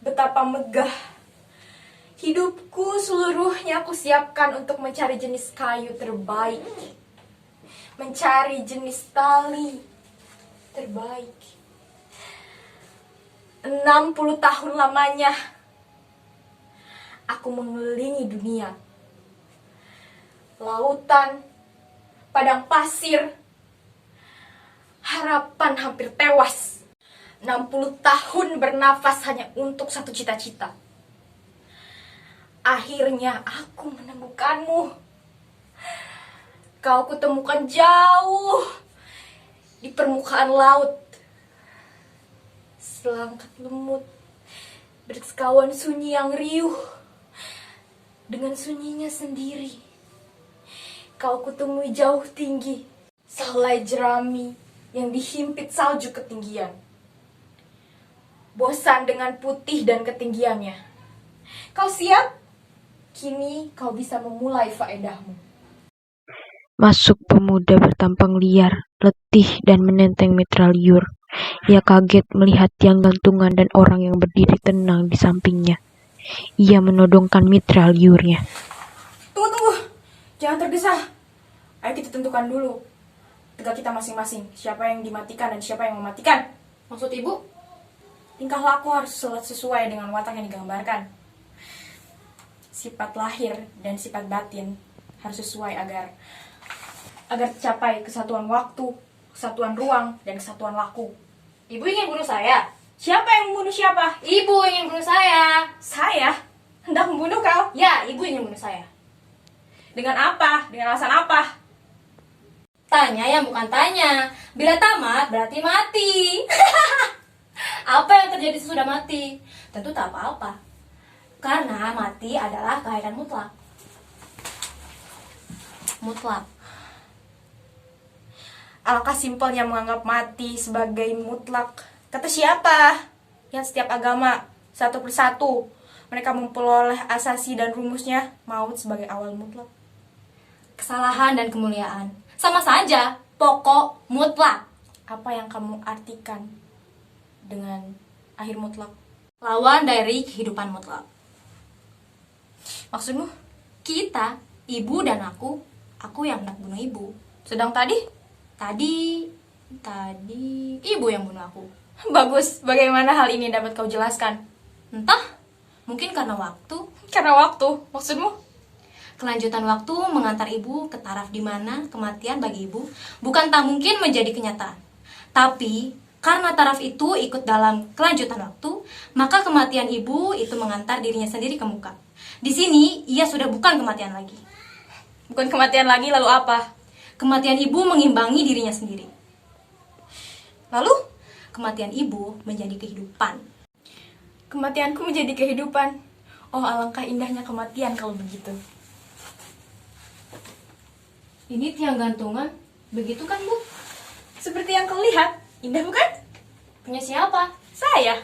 Betapa megah. Hidupku seluruhnya aku siapkan untuk mencari jenis kayu terbaik. Mencari jenis tali terbaik. 60 tahun lamanya aku mengelilingi dunia. Lautan, padang pasir, harapan hampir tewas. 60 tahun bernafas hanya untuk satu cita-cita. Akhirnya aku menemukanmu. Kau kutemukan jauh di permukaan laut. Selangkah lemut bersekawan sunyi yang riuh dengan sunyinya sendiri. Kau kutemui jauh tinggi, sehelai jerami yang dihimpit salju ketinggian. Bosan dengan putih dan ketinggiannya. Kau siap? Kini kau bisa memulai faedahmu. Masuk pemuda bertampang liar, letih dan menenteng mitra liur. Ia kaget melihat tiang gantungan dan orang yang berdiri tenang di sampingnya. Ia menodongkan mitra liurnya. Tunggu. Jangan tergesa. Ayo kita tentukan dulu tegak kita masing-masing. Siapa yang dimatikan dan siapa yang mematikan. Maksud ibu? Tingkah laku harus sesuai dengan watak yang digambarkan. Sifat lahir dan sifat batin harus sesuai agar tercapai kesatuan waktu, kesatuan ruang, dan kesatuan laku. Ibu ingin bunuh saya? Siapa yang membunuh siapa? Ibu ingin bunuh saya. Saya? Hendak membunuh kau? Ya, ibu ingin bunuh saya. Dengan apa? Dengan alasan apa? Tanya yang bukan tanya. Bila tamat berarti mati. Apa yang terjadi sesudah mati? Tentu tak apa-apa. Karena mati adalah kehadiran mutlak. Mutlak. Alangkah simpelnya menganggap mati sebagai mutlak. Kata siapa? Yang setiap agama satu persatu mereka memperoleh asasi dan rumusnya maut sebagai awal mutlak. Kesalahan dan kemuliaan sama saja, pokok mutlak. Apa yang kamu artikan dengan akhir mutlak? Lawan dari kehidupan mutlak. Maksudmu? Kita, ibu dan aku yang hendak bunuh ibu. Sedang tadi? Tadi ibu yang bunuh aku. Bagus, bagaimana hal ini dapat kau jelaskan? Entah, mungkin karena waktu. Karena waktu, maksudmu? Kelanjutan waktu mengantar ibu ke taraf di mana kematian bagi ibu bukan tak mungkin menjadi kenyataan. Tapi karena taraf itu ikut dalam kelanjutan waktu, maka kematian ibu itu mengantar dirinya sendiri ke muka. Di sini ia sudah bukan kematian lagi. Bukan kematian lagi, lalu apa? Kematian ibu mengimbangi dirinya sendiri. Lalu? Kematian ibu menjadi kehidupan. Kematianku menjadi kehidupan. Oh, alangkah indahnya kematian kalau begitu. Ini tiang gantungan, begitu kan Bu? Seperti yang kau lihat, indah bukan? Punya siapa? Saya.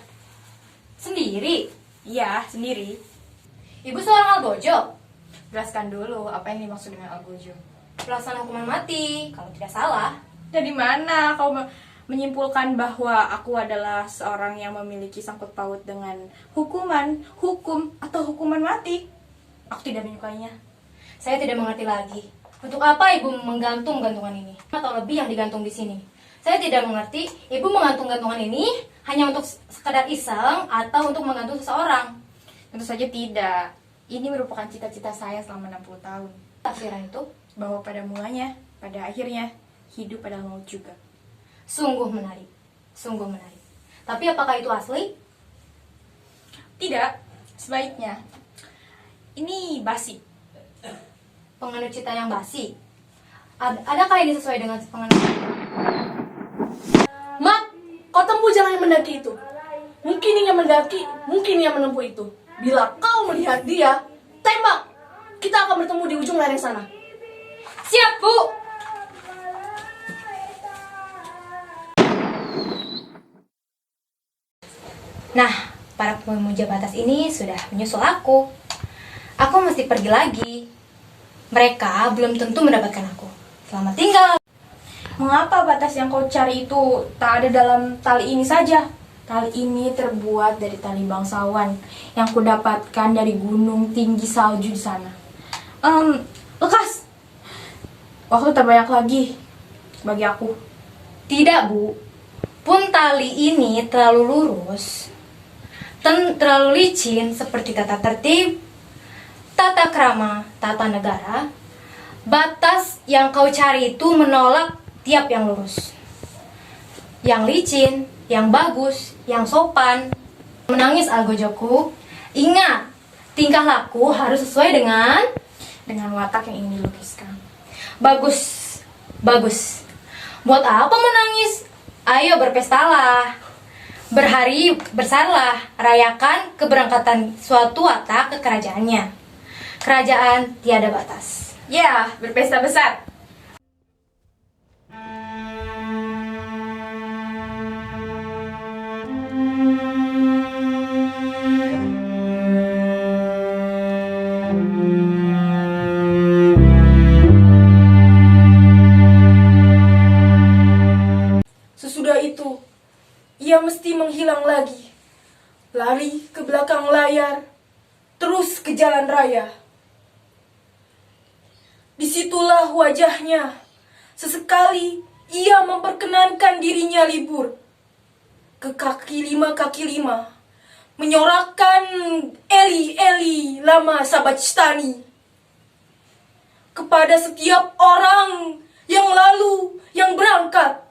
Sendiri? Iya, sendiri. Ibu seorang algojo? Jelaskan dulu apa yang dimaksud dengan algojo. Pelaksana hukuman mati, kalau tidak salah. Dari mana kau menyimpulkan bahwa aku adalah seorang yang memiliki sangkut paut dengan hukum, atau hukuman mati? Aku tidak menyukainya. Saya tidak mengerti lagi. Untuk apa ibu menggantung gantungan ini? Atau lebih yang digantung di sini? Saya tidak mengerti. Ibu menggantung gantungan ini hanya untuk sekedar iseng atau untuk menggantung seseorang? Tentu saja tidak. Ini merupakan cita-cita saya selama 60 tahun. Tafsiran itu Bahwa pada mulanya, pada akhirnya, hidup adalah maut juga. sungguh menarik. Sungguh menarik. Tapi apakah itu asli? Tidak, sebaiknya. Ini basi. Penganut cita yang basi. Adakah ini sesuai dengan penganut? Mak, kau tempuh jalan yang mendaki itu. Mungkin ia mendaki, mungkin ia menempuh itu. Bila kau melihat dia, tembak. Kita akan bertemu di ujung lereng sana. Siap, Bu! Nah, para pemuja batas ini sudah menyusul aku. Aku mesti pergi lagi. Mereka belum tentu mendapatkan aku. Selamat tinggal. Mengapa batas yang kau cari itu tak ada dalam tali ini saja? Tali ini terbuat dari tali bangsawan yang kudapatkan dari gunung tinggi salju di sana. Lekas! Waktu terbanyak lagi bagi aku. Tidak, Bu. Pun tali ini terlalu lurus, terlalu licin seperti tata tertib, tata krama, tata negara. Batas yang kau cari itu menolak tiap yang lurus. Yang licin, yang bagus, yang sopan. Menangis Algojoku. Ingat, tingkah laku harus sesuai Dengan watak yang ingin dilukiskan. bagus. Bagus. Buat apa menangis? Ayo berpestalah. Berhari bersarlah, rayakan keberangkatan suatu watak ke kerajaannya. Kerajaan tiada batas. Ya, berpesta besar. Sesudah itu, ia mesti menghilang lagi. Lari ke belakang layar, terus ke jalan raya. Disitulah wajahnya. Sesekali ia memperkenankan dirinya libur. Ke kaki lima, menyorakkan Eli Eli lama sabachthani. Kepada setiap orang yang lalu, yang berangkat.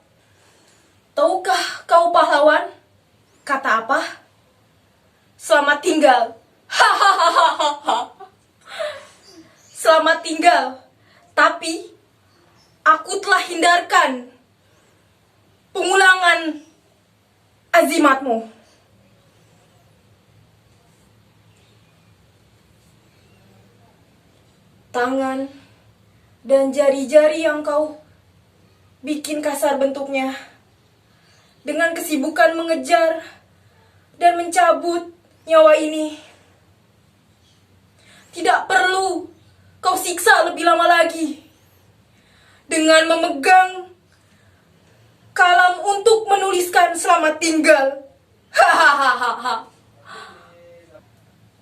Tahukah kau pahlawan? Kata apa? Selamat tinggal. Hahaha. Selamat tinggal. Tapi aku telah hindarkan pengulangan azimatmu. Tangan dan jari-jari yang kau bikin kasar bentuknya dengan kesibukan mengejar dan mencabut nyawa ini. Tidak perlu kau siksa lebih lama lagi dengan memegang kalam untuk menuliskan selamat tinggal. Hahaha.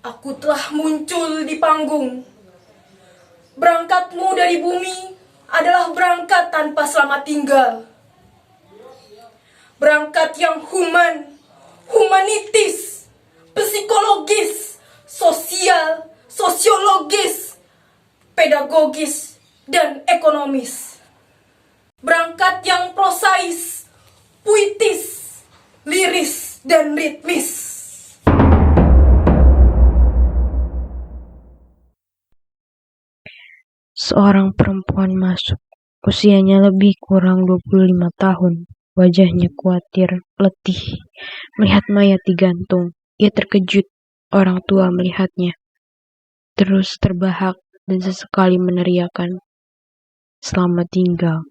Aku telah muncul di panggung. Berangkatmu dari bumi adalah berangkat tanpa selamat tinggal. Berangkat yang humanitis, psikologis, sosial, sosiologis, pedagogis, dan ekonomis. Berangkat yang prosais, puitis, liris, dan ritmis. Seorang perempuan masuk. Usianya lebih kurang 25 tahun. Wajahnya khawatir, letih. Melihat mayat digantung, ia terkejut. Orang tua melihatnya. Terus terbahak dan sesekali meneriakan, "Selamat tinggal."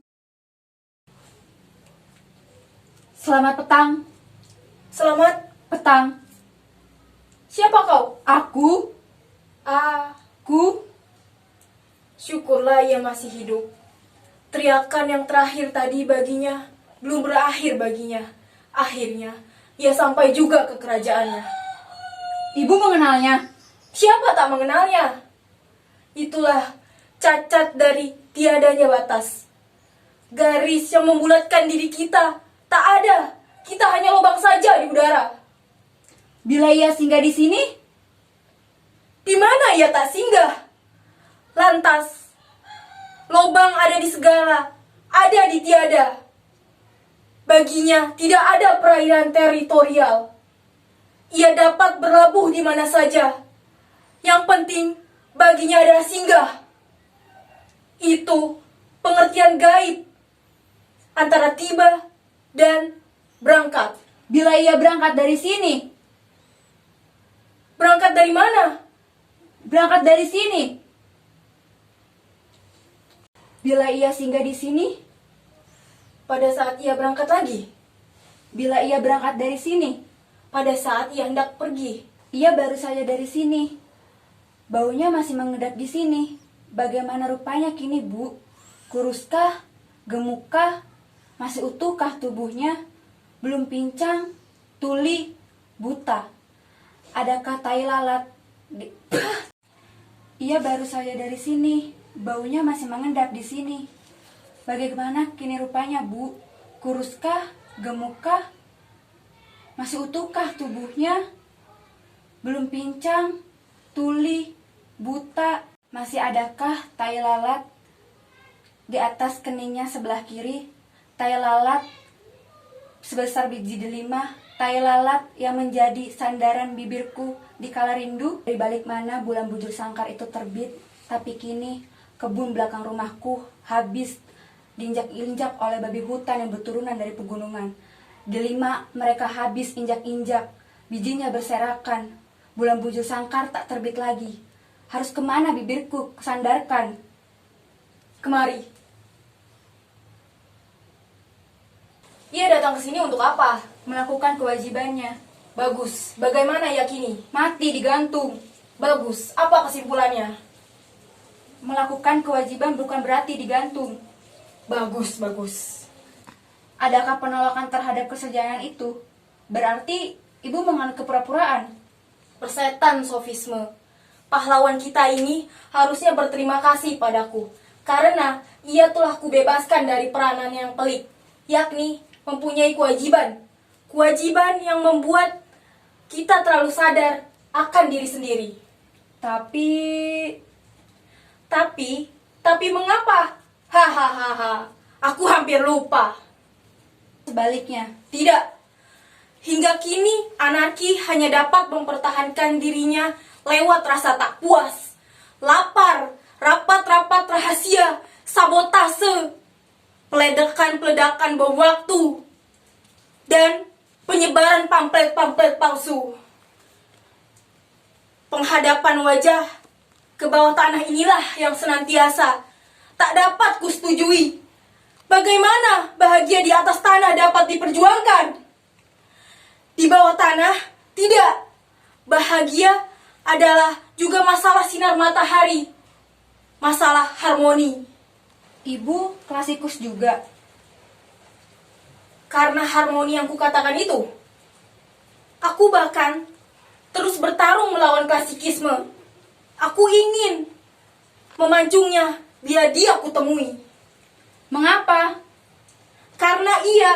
Selamat petang. Selamat Petang. Siapa kau? Aku. Aku. Syukurlah ia masih hidup. Teriakan yang terakhir tadi baginya belum berakhir baginya. Akhirnya ia sampai juga ke kerajaannya. Ibu mengenalnya. Siapa tak mengenalnya? Itulah cacat dari tiadanya batas. Garis yang membulatkan diri kita tak ada. Kita hanya lubang saja di udara. Bila ia singgah di sini, Di mana ia tak singgah? Lantas, lubang ada di segala, ada di tiada. Baginya tidak ada perairan teritorial. Ia dapat berlabuh di mana saja. Yang penting baginya adalah singgah. Itu pengertian gaib antara tiba dan berangkat. bila ia berangkat dari sini, Berangkat dari mana? berangkat dari sini. Bila ia singgah di sini, Pada saat ia berangkat lagi. bila ia berangkat dari sini, Pada saat ia hendak pergi. ia baru saja dari sini. Baunya masih mengendap di sini. Bagaimana rupanya kini, Bu? Kuruskah? Gemukkah? Masih utuhkah tubuhnya? Belum pincang? tuli, buta. Adakah tai lalat di... Ia baru saja dari sini, baunya masih mengendap di sini. Bagaimana kini rupanya, Bu? Kuruskah? Gemukkah? Masih utuhkah tubuhnya? Belum pincang, tuli, buta. Masih adakah tai lalat di atas keningnya sebelah kiri? Tai lalat sebesar biji delima, tai lalat yang menjadi sandaran bibirku di kala rindu. Dari balik mana bulan bujur sangkar itu terbit, tapi kini kebun belakang rumahku habis diinjak-injak oleh babi hutan yang berturunan dari pegunungan. Delima mereka habis injak-injak, bijinya berserakan. Bulan bujur sangkar tak terbit lagi. Harus kemana bibirku kesandarkan? Kemari. Ia datang ke sini untuk apa? Melakukan kewajibannya. Bagus. Bagaimana yakini? Mati digantung. Bagus. Apa kesimpulannya? Melakukan kewajiban bukan berarti digantung. Bagus, bagus. Adakah penolakan terhadap kesejahteraan itu? Berarti ibu menganut kepura-puraan. Persetan sofisme. Pahlawan kita ini harusnya berterima kasih padaku, karena ia telah kubebaskan dari peranan yang pelik, yakni mempunyai kewajiban. Kewajiban yang membuat kita terlalu sadar akan diri sendiri. Tapi mengapa? Hahaha, aku hampir lupa. Sebaliknya, Tidak. Hingga kini, anarki hanya dapat mempertahankan dirinya lewat rasa tak puas, lapar, rapat-rapat rahasia, sabotase, peledakan-peledakan bom waktu, dan penyebaran pamflet-pamflet palsu. Penghadapan wajah ke bawah tanah inilah yang senantiasa tak dapat kusetujui. Bagaimana bahagia di atas tanah dapat diperjuangkan? Di bawah tanah, tidak. Bahagia adalah juga masalah sinar matahari. Masalah harmoni. ibu klasikus juga. Karena harmoni yang kukatakan itu, aku bahkan terus bertarung melawan klasikisme. Aku ingin memancungnya bila dia kutemui. Mengapa? Karena ia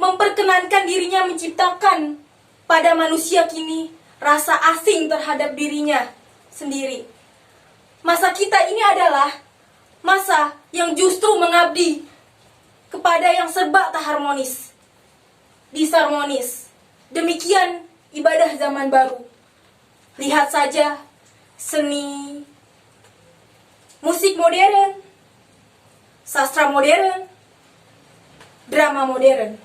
memperkenankan dirinya menciptakan pada manusia kini rasa asing terhadap dirinya sendiri. Masa kita ini adalah masa yang justru mengabdi kepada yang serba tak harmonis, disharmonis. Demikian ibadah zaman baru. Lihat saja seni, musik modern, sastra modern, drama modern.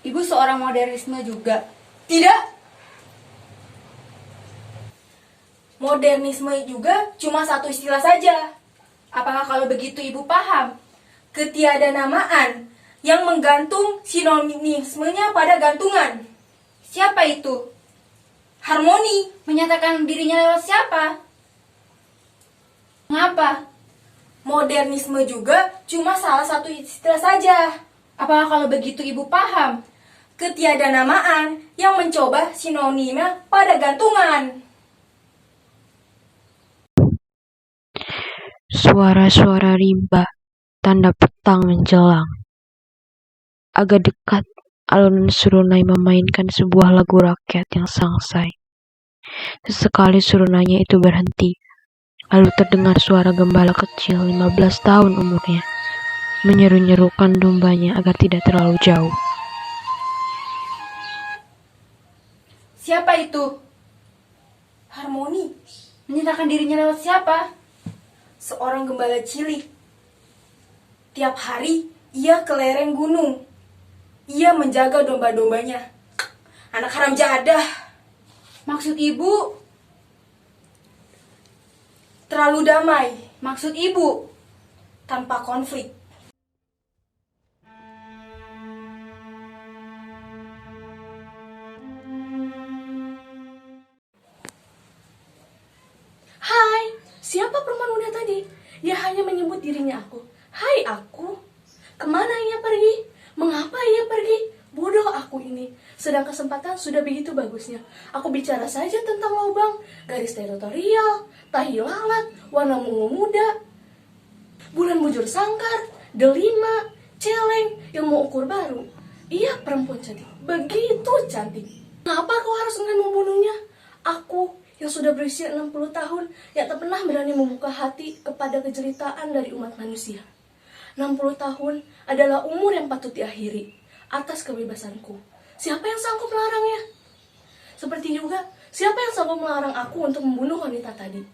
Ibu seorang modernisme juga. Tidak. Modernisme juga cuma satu istilah saja. Apakah kalau begitu ibu paham? Ketiadanamaan yang menggantung sinonimismenya pada gantungan. Siapa itu? Harmoni. Menyatakan dirinya lewat siapa? Mengapa? Modernisme juga cuma salah satu istilah saja. Apakah kalau begitu ibu paham? Ketiadanamaan yang mencoba sinonimnya pada gantungan. Suara-suara rimba, tanda petang menjelang. Agak dekat, alunan serunai memainkan sebuah lagu rakyat yang sangsai. Sesekali serunainya itu berhenti, lalu terdengar suara gembala kecil 15 tahun umurnya, menyeru-nyerukan dombanya agar tidak terlalu jauh. Siapa itu? Harmoni. Menyatakan dirinya lewat siapa? Seorang gembala cilik. Tiap hari ia ke lereng gunung. Ia menjaga domba-dombanya. Anak haram jadah. Maksud ibu? Terlalu damai, Maksud ibu? tanpa konflik. Hai, siapa perempuan muda tadi? Dia hanya menyebut dirinya aku. Hai aku. Kemana ia pergi? Mengapa ia pergi? Bodoh aku ini, sedang kesempatan sudah begitu bagusnya. Aku bicara saja tentang lubang, garis teritorial, tahi lalat, warna ungu muda, bulan bujur sangkar, delima, celeng, ilmu ukur baru. Iya, perempuan cantik, begitu cantik. Kenapa kau harus enggan membunuhnya? Aku yang sudah berusia 60 tahun, yang tak pernah berani membuka hati kepada kejeritaan dari umat manusia. 60 tahun adalah umur yang patut diakhiri atas kebebasanku. Siapa yang sanggup melarangnya? Seperti juga, siapa yang sanggup melarang aku untuk membunuh wanita tadi?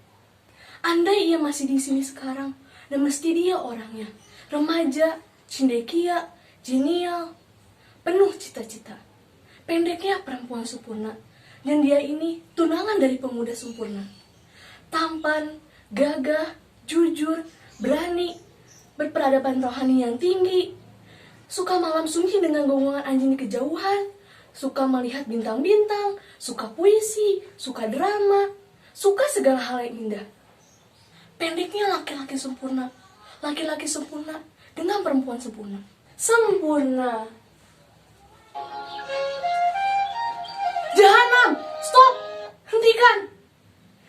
Andai ia masih di sini sekarang, dan mesti dia orangnya. Remaja, cendekia, genial, penuh cita-cita. Pendeknya perempuan sempurna, dan dia ini tunangan dari pemuda sempurna. Tampan, gagah, jujur, berani, berperadaban rohani yang tinggi, suka malam sunyi dengan gonggongan anjing di kejauhan, suka melihat bintang-bintang, suka puisi, suka drama, suka segala hal yang indah. Pendeknya laki-laki sempurna dengan perempuan sempurna. Sempurna. Jahanam, stop, hentikan.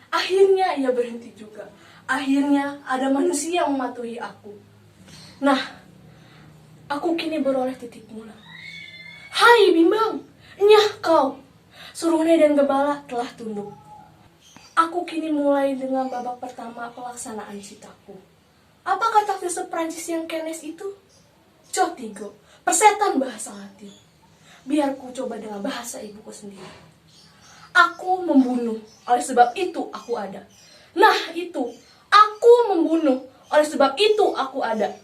Akhirnya ia berhenti juga. Akhirnya ada manusia yang mematuhi aku. Nah, aku kini beroleh titik mula. Hai bimbang, nyah kau. Surune dan Gebala telah tunduk. Aku kini mulai dengan babak pertama pelaksanaan citaku. Apa kata filsuf Prancis yang kenes itu? Cotigo, persetan bahasa Latin. Biar ku coba dengan bahasa ibuku sendiri. Aku membunuh, oleh sebab itu aku ada. Nah itu, aku membunuh, oleh sebab itu aku ada.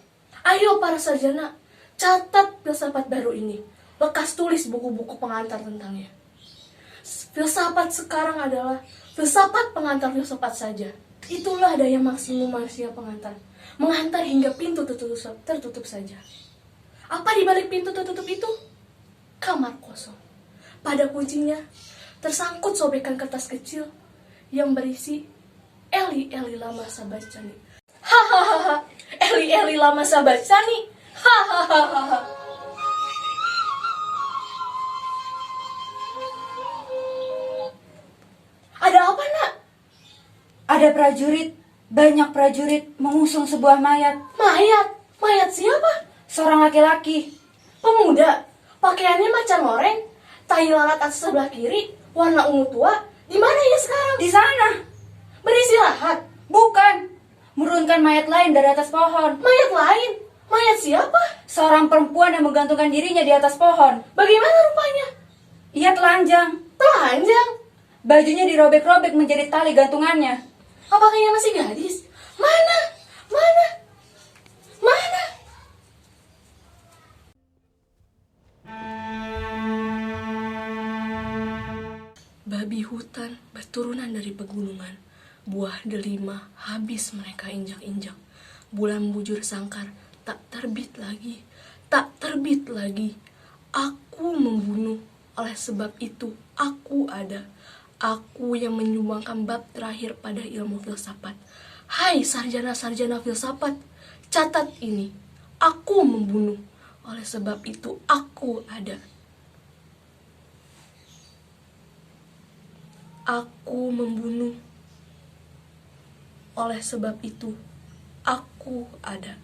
Ayo para sarjana, catat filsafat baru ini. Lekas tulis buku-buku pengantar tentangnya. Filsafat sekarang adalah filsafat pengantar filsafat saja. Itulah daya maksimum manusia pengantar. Mengantar hingga pintu tertutup saja. Apa di balik pintu tertutup itu? Kamar kosong. Pada kuncinya tersangkut sobekan kertas kecil yang berisi Eli Eli lama sahabat Cani. Hahaha, Eli Eli lama sahabat Cani. Hahaha. Ada apa, Nak? Ada prajurit, banyak prajurit mengusung sebuah mayat. Mayat? Mayat siapa? Seorang laki-laki. Pemuda. Pakaiannya macan loreng, tahi lalat atas sebelah kiri, warna ungu tua. Di mana ia sekarang? Di sana. Beristirahat. Bukan. Menurunkan mayat lain dari atas pohon. Mayat lain? Mayat siapa? Seorang perempuan yang menggantungkan dirinya di atas pohon. Bagaimana rupanya? Ia telanjang. Telanjang. Bajunya dirobek-robek menjadi tali gantungannya. Apakah ia masih gadis? Mana? Mana? Mana? Babi hutan berturunan dari pegunungan. Buah delima habis mereka injak-injak. Bulan bujur sangkar tak terbit lagi. Tak terbit lagi. Aku membunuh. Oleh sebab itu aku ada. Aku yang menyumbangkan bab terakhir pada ilmu filsafat. Hai sarjana-sarjana filsafat, catat ini. Aku membunuh. Oleh sebab itu aku ada. Aku membunuh. Oleh sebab itu aku ada.